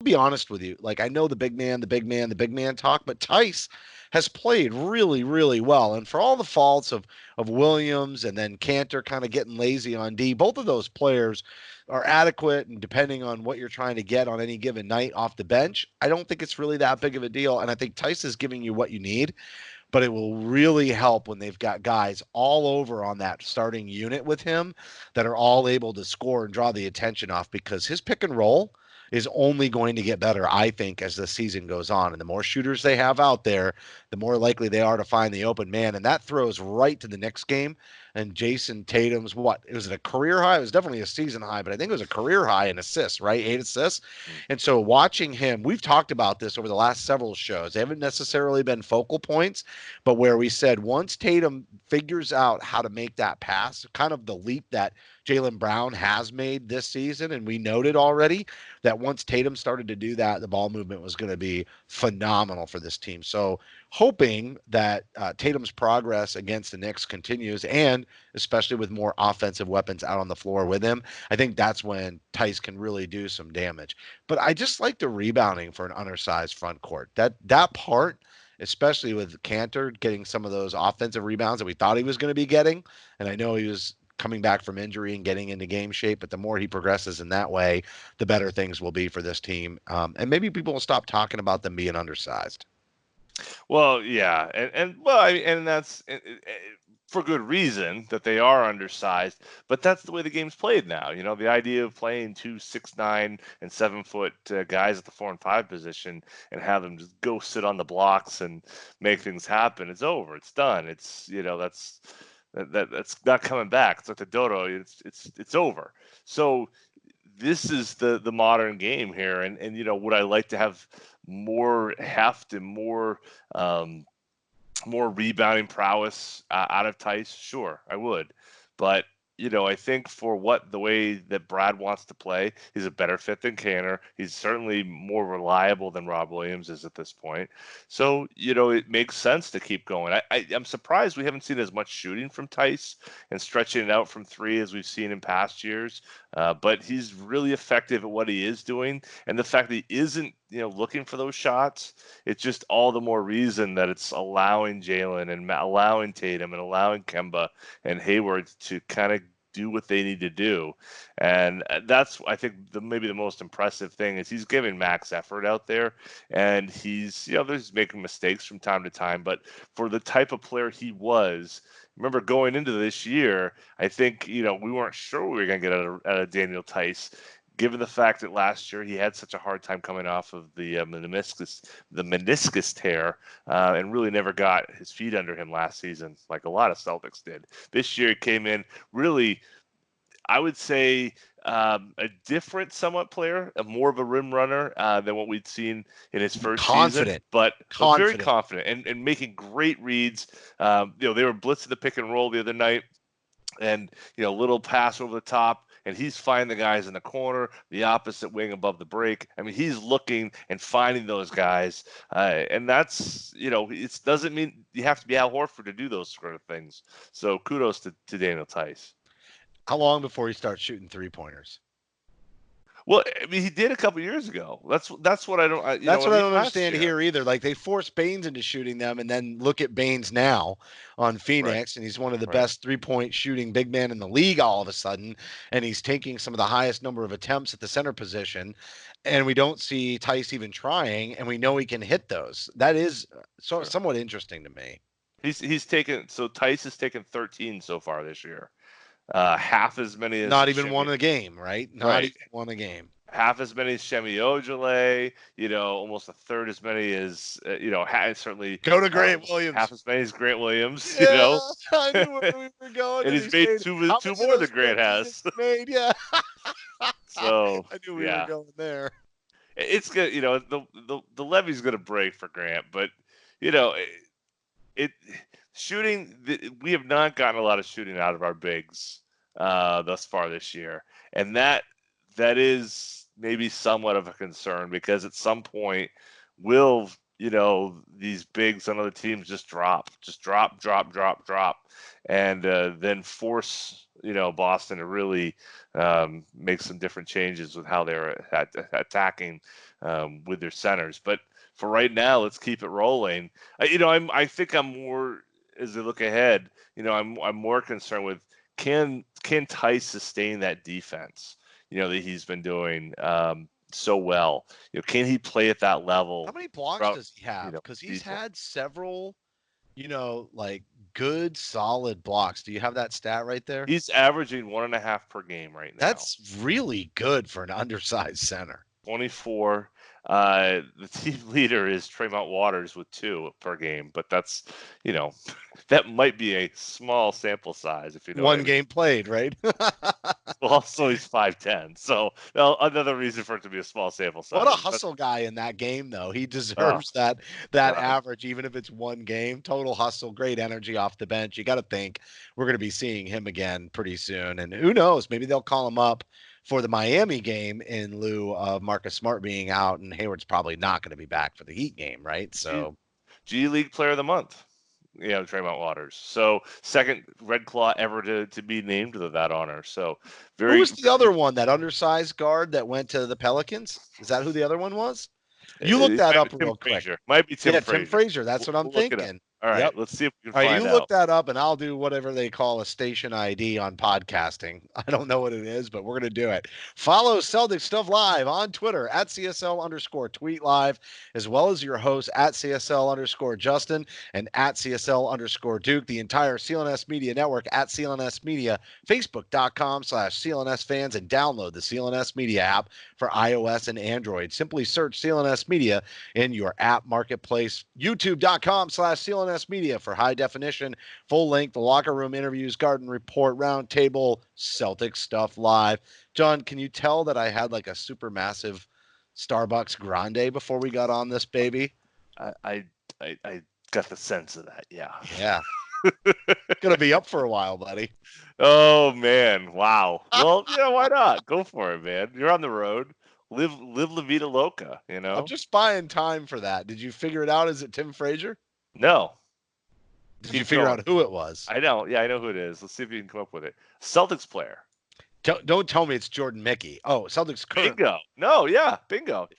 be honest with you. Like, I know the big man talk, but Theis has played really, really well. And for all the faults of Williams and then Cantor kind of getting lazy on D, both of those players are adequate. And depending on what you're trying to get on any given night off the bench, I don't think it's really that big of a deal. And I think Theis is giving you what you need, but it will really help when they've got guys all over on that starting unit with him that are all able to score and draw the attention off, because his pick and roll is only going to get better, I think, as the season goes on. And the more shooters they have out there, the more likely they are to find the open man. And that throws right to the next game. And Jason Tatum's, what? Was it a career high? It was definitely a season high, but I think it was a career high in assists, right? 8 assists. And so watching him, we've talked about this over the last several shows. They haven't necessarily been focal points, but where we said once Tatum figures out how to make that pass, kind of the leap that Jaylen Brown has made this season, and we noted already that once Tatum started to do that, the ball movement was going to be phenomenal for this team. So hoping that Tatum's progress against the Knicks continues, and especially with more offensive weapons out on the floor with him, I think that's when Theis can really do some damage. But I just like the rebounding for an undersized front court. That part, especially with Cantor getting some of those offensive rebounds that we thought he was going to be getting, and I know he was coming back from injury and getting into game shape, but the more he progresses in that way, the better things will be for this team. And maybe people will stop talking about them being undersized. Well, yeah, and that's for good reason that they are undersized. But that's the way the game's played now. You know, the idea of playing 2 6'9" and 7-foot guys at the 4 and 5 position and have them just go sit on the blocks and make things happen. It's over. It's done. It's that's not coming back. It's like the dodo. It's over. So this is the modern game here, and would I like to have more heft and more rebounding prowess out of Theis? Sure, I would. But, I think for the way that Brad wants to play, he's a better fit than Cantor. He's certainly more reliable than Rob Williams is at this point. So, it makes sense to keep going. I'm surprised we haven't seen as much shooting from Theis and stretching it out from 3 as we've seen in past years. But he's really effective at what he is doing. And the fact that he isn't, looking for those shots, it's just all the more reason that it's allowing Jaylen and allowing Tatum and allowing Kemba and Hayward to kind of do what they need to do. And that's, I think, maybe the most impressive thing is he's giving max effort out there, and he's, there's making mistakes from time to time, but for the type of player he was, remember going into this year, I think, we weren't sure we were going to get out of Daniel Theis, given the fact that last year he had such a hard time coming off of the meniscus tear, and really never got his feet under him last season, like a lot of Celtics did. This year he came in really, I would say, a different somewhat player, more of a rim runner than what we'd seen in his first season, but very confident and making great reads. They were blitzing the pick and roll the other night, and little pass over the top, and he's finding the guys in the corner, the opposite wing above the break. I mean, he's looking and finding those guys, and that's it doesn't mean you have to be Al Horford to do those sort of things. So kudos to Daniel Theis. How long before he starts shooting 3-pointers? Well, I mean, he did a couple years ago. That's what I don't. That's what I don't understand here either. Like, they forced Baines into shooting them, and then look at Baines now on Phoenix, and he's one of the best 3-point shooting big men in the league all of a sudden, and he's taking some of the highest number of attempts at the center position, and we don't see Theis even trying, and we know he can hit those. That is somewhat interesting to me. He's taken, so Theis has taken 13 so far this year. Half as many as not even won a game, right? Not even won a game. Half as many as Shemi Ojale, almost a third as many as certainly go to Grant Williams. Half as many as Grant Williams. Yeah, I knew where we were going. And he's made two more than Grant has. Made, yeah. So I knew we were going there. It's good, the levee's going to break for Grant, but shooting, we have not gotten a lot of shooting out of our bigs thus far this year, and that is maybe somewhat of a concern, because at some point will these bigs on other teams just drop, and then force Boston to really make some different changes with how they're attacking with their centers. But for right now, let's keep it rolling. I think I'm more, as I look ahead. I'm more concerned with can Theis sustain that defense? That he's been doing so well. Can he play at that level? How many blocks throughout, does he have? Because he's season? had several, like good, solid blocks. Do you have that stat right there? He's averaging 1.5 per game right now. That's really good for an undersized center. 24. The team leader is Tremont Waters with 2 per game, but that's, that might be a small sample size if you know. One game played, right? Also, he's 5'10", so another reason for it to be a small sample size. What a hustle guy in that game, though. He deserves that average, even if it's one game. Total hustle, great energy off the bench. You got to think we're going to be seeing him again pretty soon, and who knows? Maybe they'll call him up for the Miami game in lieu of Marcus Smart being out, and Hayward's probably not going to be back for the Heat game, right? So, G League Player of the Month. Tremont Waters. So second Red Claw ever to be named to that honor. So who was the other one, that undersized guard that went to the Pelicans? Is that who the other one was? You look that up real quick. Might be Tim Frazier. Tim Frazier. That's what I'm thinking. All right, let's see if we can find out. You look that up, and I'll do whatever they call a station ID on podcasting. I don't know what it is, but we're going to do it. Follow Celtics Stuff Live on Twitter at CSL_tweet live, as well as your host at CSL_Justin and at CSL_Duke, the entire CLNS Media Network at CLNS Media, Facebook.com/CLNS fans, and download the CLNS Media app for iOS and Android. Simply search CLNS Media in your app marketplace. YouTube.com/CLNS Media for high definition, full length locker room interviews, garden report, roundtable, Celtics Stuff Live. John, can you tell that I had like a super massive Starbucks grande before we got on this baby? I got the sense of that. Yeah. Gonna be up for a while, buddy. Oh man, wow. Well, why not? Go for it, man. You're on the road. Live La Vida Loca. I'm just buying time for that. Did you figure it out? Is it Tim Frazier? No. Did you figure out who it was? I know. Yeah, I know who it is. Let's see if you can come up with it. Celtics player. Don't tell me it's Jordan Mickey. Oh, Celtics current. Bingo. No, yeah, bingo.